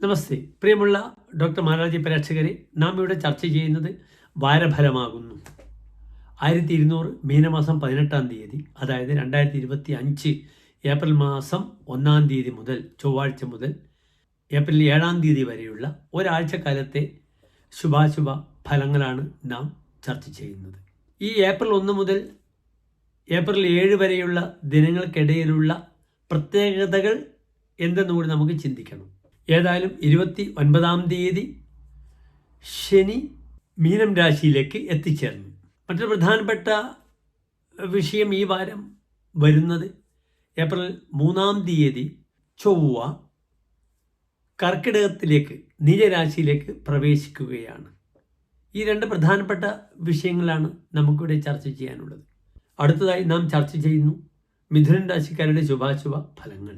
നമസ്തേ പ്രിയമുള്ള ഡോക്ടർ മാരാജി പ്രേക്ഷകരെ, നാം ഇവിടെ ചർച്ച ചെയ്യുന്നത് വാരഫലമാകുന്നു. 1200 മീനമാസം 18-ാം തീയതി, അതായത് 2025 ഏപ്രിൽ മാസം 1-ാം തീയതി മുതൽ, ചൊവ്വാഴ്ച മുതൽ ഏപ്രിൽ 7-ാം തീയതി വരെയുള്ള ഒരാഴ്ചക്കാലത്തെ ശുഭാശുഭ ഫലങ്ങളാണ് നാം ചർച്ച ചെയ്യുന്നത്. ഈ ഏപ്രിൽ 1 മുതൽ ഏപ്രിൽ 7 വരെയുള്ള ദിനങ്ങൾക്കിടയിലുള്ള പ്രത്യേകതകൾ എന്തെന്നുകൂടി നമുക്ക് ചിന്തിക്കണം. ഏതായാലും 29-ാം തീയതി ശനി മീനം രാശിയിലേക്ക് എത്തിച്ചേർന്നു. മറ്റൊരു പ്രധാനപ്പെട്ട വിഷയം ഈ വാരം വരുന്നത് ഏപ്രിൽ 3-ാം തീയതി ചൊവ്വ കർക്കിടകത്തിലേക്ക്, നീചരാശിയിലേക്ക് പ്രവേശിക്കുകയാണ്. ഈ രണ്ട് പ്രധാനപ്പെട്ട വിഷയങ്ങളാണ് നമുക്കിവിടെ ചർച്ച ചെയ്യാനുള്ളത്. അടുത്തതായി നാം ചർച്ച ചെയ്യുന്നു മിഥുനൻ രാശിക്കാരുടെ ശുഭാശുഭ ഫലങ്ങൾ.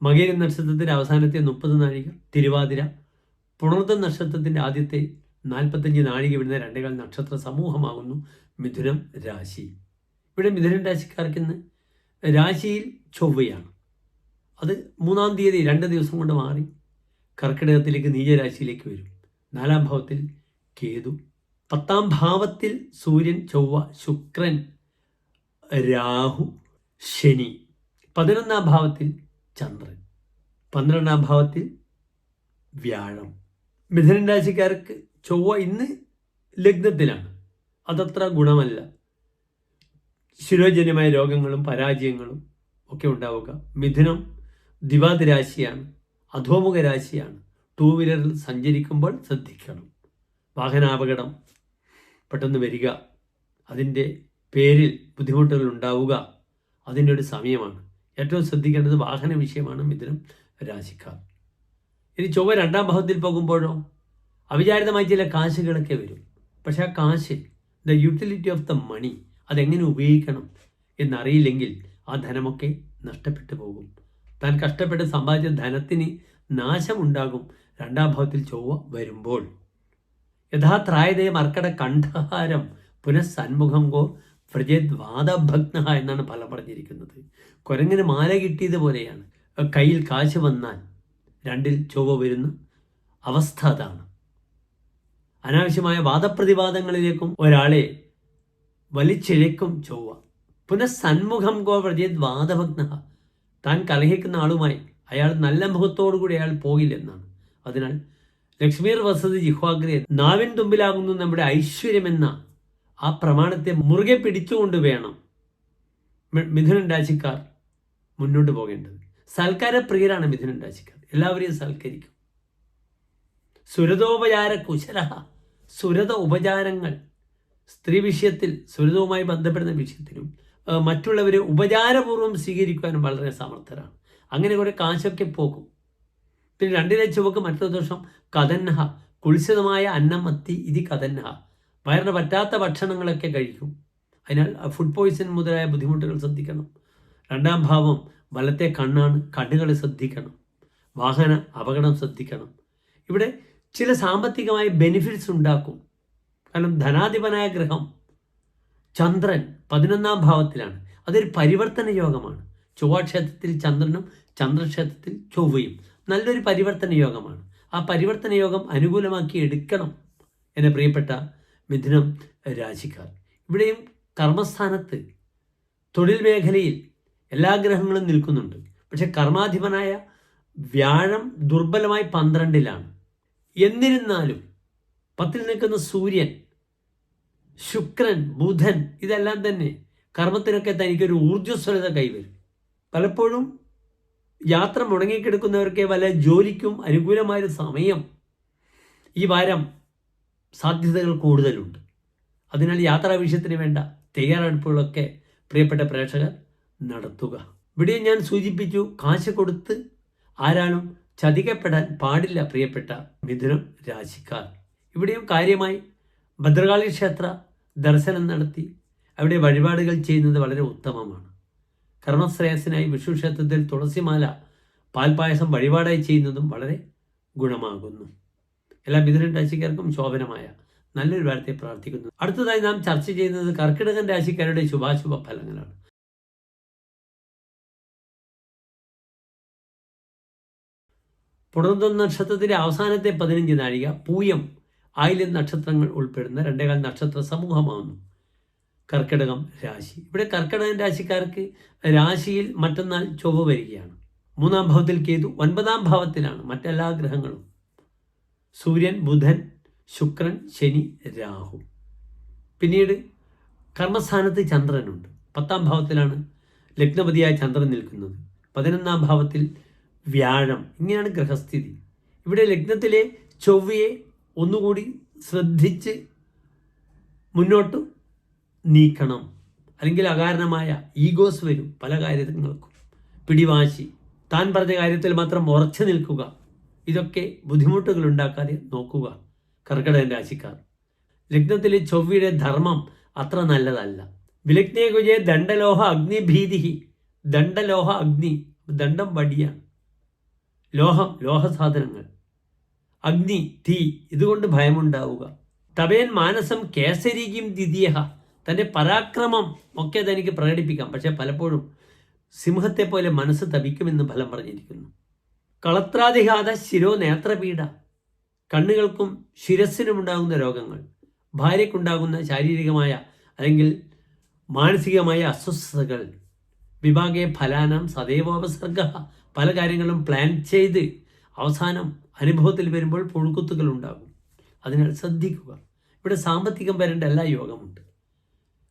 മകീര നക്ഷത്രത്തിന്റെ അവസാനത്തെ 30 നാഴിക, തിരുവാതിര, പുണർതം നക്ഷത്രത്തിന്റെ ആദ്യത്തെ 45 നാഴിക വിടുന്ന 2 നക്ഷത്ര സമൂഹമാകുന്നു മിഥുനം രാശി. ഇവിടെ മിഥുനം രാശിക്കാർക്ക് ഇന്ന് രാശിയിൽ ചൊവ്വയാണ്. അത് 3-ാം തീയതി 2 ദിവസം കൊണ്ട് മാറി കർക്കിടകത്തിലേക്ക്, നീചരാശിയിലേക്ക് വരും. 4-ാം ഭാവത്തിൽ കേതു, 10-ാം ഭാവത്തിൽ സൂര്യൻ, ചൊവ്വ, ശുക്രൻ, രാഹു, ശനി, 11-ാം ഭാവത്തിൽ ചന്ദ്രൻ, 12-ാം ഭാവത്തിൽ വ്യാഴം. മിഥുനൻ രാശിക്കാർക്ക് ചൊവ്വ ഇന്ന് ലഗ്നത്തിലാണ്. അതത്ര ഗുണമല്ല. ശിരോജന്യമായ രോഗങ്ങളും പരാജയങ്ങളും ഒക്കെ ഉണ്ടാവുക. മിഥുനം ദ്വിവാദ രാശിയാണ്, അധോമുഖ രാശിയാണ്. 2 വീലറിൽ സഞ്ചരിക്കുമ്പോൾ ശ്രദ്ധിക്കണം. വാഹനാപകടം പെട്ടെന്ന് വരിക, അതിൻ്റെ പേരിൽ ബുദ്ധിമുട്ടുകൾ ഉണ്ടാവുക, അതിൻ്റെ ഒരു സമയമാണ്. ഏറ്റവും ശ്രദ്ധിക്കേണ്ടത് വാഹന വിഷയമാണ് മിഥുനം രാശിക്കാർ. ഇനി ചൊവ്വ 2-ാം ഭാവത്തിൽ പോകുമ്പോഴോ അവിചാരിതമായി ചില കാശുകളൊക്കെ വരും. പക്ഷെ ആ കാശ്, the utility of the money, അതെങ്ങനെ ഉപയോഗിക്കണം എന്നറിയില്ലെങ്കിൽ ആ ധനമൊക്കെ നഷ്ടപ്പെട്ടു പോകും. താൻ കഷ്ടപ്പെട്ട് സമ്പാദിച്ച ധനത്തിന് നാശമുണ്ടാകും 2-ാം ഭാവത്തിൽ ചൊവ്വ വരുമ്പോൾ. യഥാത്രായതേ മർക്കട കണ്ഠഹാരം പുനഃസന്മുഖം ഗോ വ്രജേത് വാദഭഗ്ന എന്നാണ് ഫലം പറഞ്ഞിരിക്കുന്നത്. കുരങ്ങിന് മാല കിട്ടിയതുപോലെയാണ് കയ്യിൽ കാശ് വന്നാൽ 2-ൽ ചൊവ്വ വരുന്ന അവസ്ഥ. അതാണ് അനാവശ്യമായ വാദപ്രതിവാദങ്ങളിലേക്കും ഒരാളെ വലിച്ചിഴക്കും ചൊവ്വ. പുനഃസന്മുഖം ഗോ വ്രജേത് വാദഭഗ്ന. താൻ കലഹിക്കുന്ന ആളുമായി അയാൾ നല്ല മുഖത്തോടു കൂടി അയാൾ പോകില്ലെന്നാണ്. അതിനാൽ ലക്ഷ്മീർ വസതി ജിഹ്വാഗ്രേ, നാവിൻ തുമ്പിലാകുന്നു നമ്മുടെ ഐശ്വര്യമെന്ന ആ പ്രമാണത്തെ മുറുകെ പിടിച്ചുകൊണ്ട് വേണം മിഥുനൻ രാശിക്കാർ മുന്നോട്ട് പോകേണ്ടത്. സൽക്കാരപ്രിയരാണ് മിഥുനൻ രാശിക്കാർ. എല്ലാവരെയും സൽക്കരിക്കും. സുരതോപചാര കുശല, സുരത ഉപചാരങ്ങൾ, സ്ത്രീ വിഷയത്തിൽ, സുരതവുമായി ബന്ധപ്പെടുന്ന വിഷയത്തിലും മറ്റുള്ളവരെ ഉപചാരപൂർവ്വം സ്വീകരിക്കുവാനും വളരെ സമർത്ഥരാണ്. അങ്ങനെ കുറെ കാശൊക്കെ പോകും. പിന്നെ 2-ലെ ചുവക്ക് മറ്റൊരു ദോഷം കഥന്നഹ, കുൽസിതമായ അന്നം മത്തി ഇതി കഥന്നഹ. വയറിന് പറ്റാത്ത ഭക്ഷണങ്ങളൊക്കെ കഴിക്കും. അതിനാൽ ഫുഡ് പോയ്സൺ മുതലായ ബുദ്ധിമുട്ടുകൾ ശ്രദ്ധിക്കണം. 2-ാം ഭാവം വലത്തെ കണ്ണാണ്. കണ്ണുകൾ ശ്രദ്ധിക്കണം. വാഹന അപകടം ശ്രദ്ധിക്കണം. ഇവിടെ ചില സാമ്പത്തികമായ ബെനിഫിറ്റ്സ് ഉണ്ടാക്കും. കാരണം ധനാധിപനായ ഗ്രഹം ചന്ദ്രൻ 11-ാം ഭാവത്തിലാണ്. അതൊരു പരിവർത്തന യോഗമാണ്. ചൊവ്വാക്ഷേത്രത്തിൽ ചന്ദ്രനും ചന്ദ്രക്ഷേത്രത്തിൽ ചൊവ്വയും നല്ലൊരു പരിവർത്തന യോഗമാണ്. ആ പരിവർത്തന യോഗം അനുകൂലമാക്കി എടുക്കണം എൻ്റെ പ്രിയപ്പെട്ട മിഥുനം രാശിക്കാർ. ഇവിടെയും കർമ്മസ്ഥാനത്ത്, തൊഴിൽ മേഖലയിൽ എല്ലാ ഗ്രഹങ്ങളും നിൽക്കുന്നുണ്ട്. പക്ഷെ കർമാധിപനായ വ്യാഴം ദുർബലമായി 12-ലാണ്. എന്നിരുന്നാലും 10-ൽ നിൽക്കുന്ന സൂര്യൻ, ശുക്രൻ, ബുധൻ, ഇതെല്ലാം തന്നെ കർമ്മത്തിനൊക്കെ തനിക്കൊരു ഊർജ്ജസ്വലത കൈവരും. പലപ്പോഴും യാത്ര മുടങ്ങിക്കിടക്കുന്നവർക്ക് വല്ല ജോലിക്കും അനുകൂലമായൊരു സമയം ഈ വാരം സാധ്യതകൾ കൂടുതലുണ്ട്. അതിനാൽ യാത്രാ വിഷയത്തിന് വേണ്ട തയ്യാറെടുപ്പുകളൊക്കെ പ്രിയപ്പെട്ട പ്രേക്ഷകർ നടത്തുക. ഇവിടെ ഞാൻ സൂചിപ്പിച്ചു, കാശ് കൊടുത്ത് ആരാലും ചതിക്കപ്പെടാൻ പാടില്ല പ്രിയപ്പെട്ട മിഥുനം രാശിക്കാർ. ഇവിടെയും കാര്യമായി ഭദ്രകാളി ക്ഷേത്ര ദർശനം നടത്തി അവിടെ വഴിപാടുകൾ ചെയ്യുന്നത് വളരെ ഉത്തമമാണ്. കർമ്മശ്രേയസിനായി വിഷ്ണു ക്ഷേത്രത്തിൽ തുളസിമാല, പാൽപായസം വഴിപാടായി ചെയ്യുന്നതും വളരെ ഗുണമാകുന്നു. എല്ലാ മിഥുനൻ രാശിക്കാർക്കും ശോഭനമായ നല്ലൊരു വാർത്തയെ പ്രാർത്ഥിക്കുന്നു. അടുത്തതായി നാം ചർച്ച ചെയ്യുന്നത് കർക്കിടകൻ രാശിക്കാരുടെ ശുഭാശുഭ ഫലങ്ങളാണ്. പുണർദം നക്ഷത്രത്തിൻ്റെ അവസാനത്തെ 15 നാഴിക പൂയം ആയില്യം നക്ഷത്രങ്ങൾ ഉൾപ്പെടുന്ന 2.25 നക്ഷത്ര സമൂഹമാകുന്നു കർക്കിടകം രാശി. ഇവിടെ കർക്കിടകം രാശിക്കാർക്ക് രാശിയിൽ മറ്റന്നാൾ ചൊവ്വ വരികയാണ്. 3-ാം ഭാവത്തിൽ കേതു, 9-ാം ഭാവത്തിലാണ് മറ്റെല്ലാ ഗ്രഹങ്ങളും. സൂര്യൻ, ബുധൻ, ശുക്രൻ, ശനി, രാഹു. പിന്നീട് കർമ്മസ്ഥാനത്ത് ചന്ദ്രനുണ്ട്. 10-ാം ഭാവത്തിലാണ് ലഗ്നപതിയായ ചന്ദ്രൻ നിൽക്കുന്നത്. 11-ാം ഭാവത്തിൽ വ്യാഴം. ഇങ്ങനെയാണ് ഗ്രഹസ്ഥിതി. ഇവിടെ ലഗ്നത്തിലെ ചൊവ്വയെ ഒന്നുകൂടി ശ്രദ്ധിച്ച് മുന്നോട്ട് നീക്കണം. അല്ലെങ്കിൽ അകാരണമായ ഈഗോസ് വരും. പല കാര്യങ്ങൾക്കും പിടിവാശി, താൻ പറഞ്ഞ കാര്യത്തിൽ മാത്രം ഉറച്ചു നിൽക്കുക. ഇതൊക്കെ ബുദ്ധിമുട്ടുകൾ ഉണ്ടാക്കാതെ നോക്കുക കർക്കിടകൻ രാശിക്കാർ. ലഗ്നത്തിലെ ചൊവ്വയുടെ ധർമ്മം അത്ര നല്ലതല്ല. വിലഗ്നേ കുജേ ദണ്ഡലോഹ അഗ്നി ഭീതി. ദണ്ഡലോഹ അഗ്നി, ദണ്ഡം വടിയാണ്. ലോഹം, ലോഹസാധനങ്ങൾ. അഗ്നി, തീ, ഇതുകൊണ്ട് ഭയമുണ്ടാവുക. തപേൻ മാനസം കേസരിക്കും ദ്വിതീയ. തൻ്റെ പരാക്രമം ഒക്കെ തനിക്ക് പ്രകടിപ്പിക്കാം. പക്ഷെ പലപ്പോഴും സിംഹത്തെ പോലെ മനസ്സ് തപിക്കുമെന്ന് ഫലം പറഞ്ഞിരിക്കുന്നു. കളത്രാതിഘാത ശിരോ നേത്രപീഡ. കണ്ണുകൾക്കും ശിരസ്സിനുമുണ്ടാകുന്ന രോഗങ്ങൾ, ഭാര്യയ്ക്കുണ്ടാകുന്ന ശാരീരികമായ അല്ലെങ്കിൽ മാനസികമായ അസ്വസ്ഥതകൾ. വിഭാഗേ ഫലാനം സദൈവോപസർഗ. പല കാര്യങ്ങളും പ്ലാൻ ചെയ്ത് അവസാനം അനുഭവത്തിൽ വരുമ്പോൾ പുഴുക്കുത്തുകൾ ഉണ്ടാകും. അതിനാൽ ശ്രദ്ധിക്കുക. ഇവിടെ സാമ്പത്തികം വരേണ്ട എല്ലാ യോഗമുണ്ട്.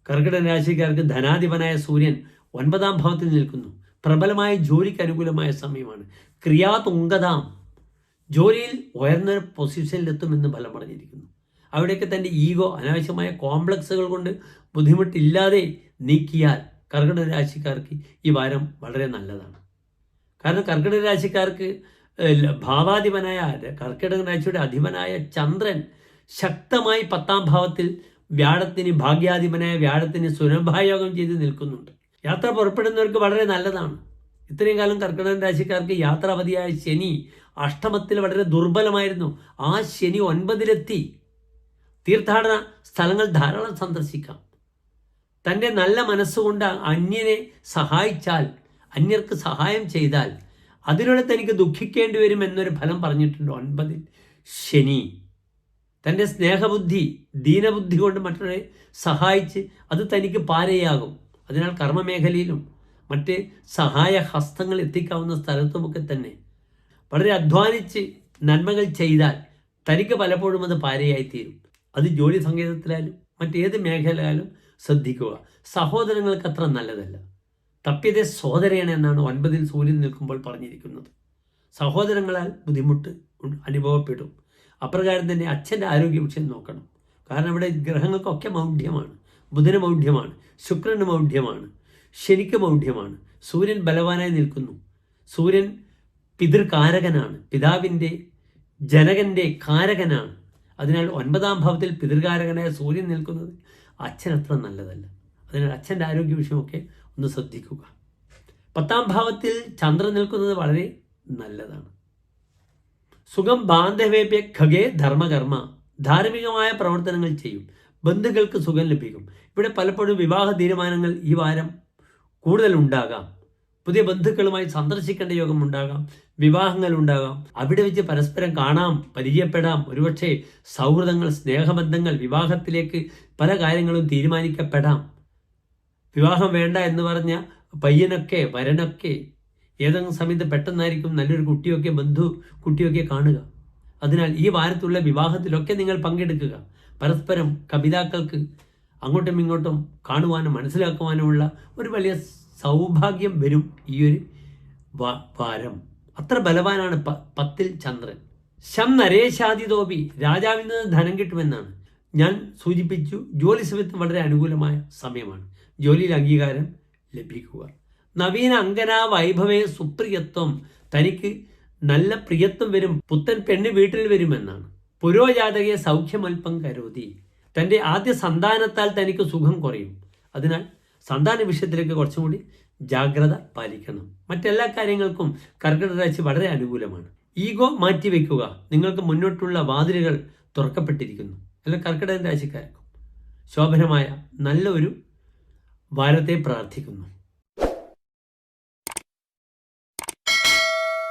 കർക്കിടക രാശിക്കാർക്ക് ധനാധിപനായ സൂര്യൻ 9-ാം ഭാവത്തിൽ നിൽക്കുന്നു. പ്രബലമായ ജോലിക്ക് അനുകൂലമായ സമയമാണ്. ക്രിയാതുങ്കതാം, ജോലിയിൽ ഉയർന്ന പൊസിഷനിലെത്തുമെന്ന് ഫലം പറഞ്ഞിരിക്കുന്നു. അവിടെയൊക്കെ തൻ്റെ ഈഗോ, അനാവശ്യമായ കോംപ്ലക്സുകൾ കൊണ്ട് ബുദ്ധിമുട്ടില്ലാതെ നീക്കിയാൽ കർക്കിടക രാശിക്കാർക്ക് ഈ വാരം വളരെ നല്ലതാണ്. കാരണം കർക്കിടക രാശിക്കാർക്ക് ഭാവാധിപനായ കർക്കിടക രാശിയുടെ അധിപനായ ചന്ദ്രൻ ശക്തമായി 10-ാം ഭാവത്തിൽ വ്യാഴത്തിന്, ഭാഗ്യാധിപനായ വ്യാഴത്തിന് സുരഭായോഗം ചെയ്ത് നിൽക്കുന്നുണ്ട്. യാത്ര പുറപ്പെടുന്നവർക്ക് വളരെ നല്ലതാണ്. ഇത്രയും കാലം കർക്കിടക രാശിക്കാർക്ക് യാത്രാപതിയായ ശനി അഷ്ടമത്തിൽ വളരെ ദുർബലമായിരുന്നു. ആ ശനി 9-ലെത്തി. തീർത്ഥാടന സ്ഥലങ്ങൾ ധാരാളം സന്ദർശിക്കാം. തൻ്റെ നല്ല മനസ്സുകൊണ്ട് അന്യനെ സഹായിച്ചാൽ, അന്യർക്ക് സഹായം ചെയ്താൽ അതിലൂടെ തനിക്ക് ദുഃഖിക്കേണ്ടി വരും എന്നൊരു ഫലം പറഞ്ഞിട്ടുണ്ട് 9-ൽ ശനി. തൻ്റെ സ്നേഹബുദ്ധി, ദീനബുദ്ധി കൊണ്ട് മറ്റൊരാളെ സഹായിച്ച് അത് തനിക്ക് പാരയാകും. അതിനാൽ കർമ്മമേഖലയിലും മറ്റ് സഹായ ഹസ്തങ്ങൾ എത്തിക്കാവുന്ന സ്ഥലത്തുമൊക്കെ തന്നെ വളരെ അധ്വാനിച്ച് നന്മകൾ ചെയ്താൽ തനിക്ക് പലപ്പോഴും അത് പാരയായിത്തീരും. അത് ജോലി സങ്കേതത്തിലായാലും മറ്റേത് മേഖലയിലായാലും ശ്രദ്ധിക്കുക. സഹോദരങ്ങൾക്ക് അത്ര നല്ലതല്ല. തപ്യത സോദരയാണ് എന്നാണ് 9-ൽ സൂര്യൻ നിൽക്കുമ്പോൾ പറഞ്ഞിരിക്കുന്നത്. സഹോദരങ്ങളാൽ ബുദ്ധിമുട്ട് അനുഭവപ്പെടും. അപ്രകാരം തന്നെ അച്ഛൻ്റെ ആരോഗ്യ വിഷയം നോക്കണം. കാരണം ഇവിടെ ഗ്രഹങ്ങൾക്കൊക്കെ മൗഢ്യമാണ്. ബുധന് മൗഢ്യമാണ്, ശുക്രന് മൗഢ്യമാണ്, ശനിക്ക് മൗഢ്യമാണ്. സൂര്യൻ ബലവാനായി നിൽക്കുന്നു. സൂര്യൻ പിതൃകാരകനാണ്, പിതാവിൻ്റെ, ജനകൻ്റെ കാരകനാണ്. അതിനാൽ 9-ാം ഭാവത്തിൽ പിതൃകാരകനായ സൂര്യൻ നിൽക്കുന്നത് അച്ഛനത്ര നല്ലതല്ല. അതിനാൽ അച്ഛൻ്റെ ആരോഗ്യ വിഷയമൊക്കെ ഒന്ന് ശ്രദ്ധിക്കുക. 10-ാം ഭാവത്തിൽ ചന്ദ്രൻ നിൽക്കുന്നത് വളരെ നല്ലതാണ്. സുഖം ബാന്ധവേപ്യ ഖഗേ ധർമ്മകർമ്മ. ധാർമ്മികമായ പ്രവർത്തനങ്ങൾ ചെയ്യും. ബന്ധുക്കൾക്ക് സുഖം ലഭിക്കും. ഇവിടെ പലപ്പോഴും വിവാഹ തീരുമാനങ്ങൾ ഈ വാരം കൂടുതൽ ഉണ്ടാകാം. പുതിയ ബന്ധുക്കളുമായി സന്ദർശിക്കേണ്ട യോഗം ഉണ്ടാകാം, വിവാഹങ്ങൾ ഉണ്ടാകാം. അവിടെ വെച്ച് പരസ്പരം കാണാം, പരിചയപ്പെടാം. ഒരുപക്ഷെ സൗഹൃദങ്ങൾ, സ്നേഹബന്ധങ്ങൾ, വിവാഹത്തിലേക്ക് പല കാര്യങ്ങളും തീരുമാനിക്കപ്പെടാം. വിവാഹം വേണ്ട എന്ന് പറഞ്ഞ പയ്യനൊക്കെ വരനൊക്കെ ഏതെങ്കിലും സമയത്ത് പെട്ടെന്നായിരിക്കും നല്ലൊരു കുട്ടിയൊക്കെ, ബന്ധു കുട്ടിയൊക്കെ കാണുക. അതിനാൽ ഈ വാരത്തുള്ള വിവാഹത്തിലൊക്കെ നിങ്ങൾ പങ്കെടുക്കുക. പരസ്പരം കപിതാക്കൾക്ക് അങ്ങോട്ടും ഇങ്ങോട്ടും കാണുവാനും മനസ്സിലാക്കുവാനുമുള്ള ഒരു വലിയ സൗഭാഗ്യം വരും ഈ ഒരു വാരം. അത്ര ബലവാനാണ് 10-ൽ ചന്ദ്രൻ. ശം നരേശാദിതോപി. രാജാവിൽ നിന്ന് ധനം കിട്ടുമെന്നാണ് ഞാൻ സൂചിപ്പിച്ചു. ജോലി സമയത്ത് വളരെ അനുകൂലമായ സമയമാണ്. ജോലിയിൽ അംഗീകാരം ലഭിക്കുക. നവീന അങ്കന വൈഭവേ സുപ്രിയത്വം. തനിക്ക് നല്ല പ്രിയത്വം വരും. പുത്തൻ പെണ്ണ് വീട്ടിൽ വരുമെന്നാണ്. പുരോജാതകയെ സൗഖ്യമൽപ്പം കരോതി. തൻ്റെ ആദ്യ സന്താനത്താൽ തനിക്ക് സുഖം കുറയും. അതിനാൽ സന്താന വിഷയത്തിലേക്ക് കുറച്ചും കൂടി ജാഗ്രത പാലിക്കണം. മറ്റെല്ലാ കാര്യങ്ങൾക്കും കർക്കിടക രാശി വളരെ അനുകൂലമാണ്. ഈഗോ മാറ്റിവെക്കുക. നിങ്ങൾക്ക് മുന്നോട്ടുള്ള വാതിലുകൾ തുറക്കപ്പെട്ടിരിക്കുന്നു. അല്ല, കർക്കിടക രാശിക്കാർക്കും ശോഭനമായ നല്ല ഒരു വാരത്തെ പ്രാർത്ഥിക്കുന്നു.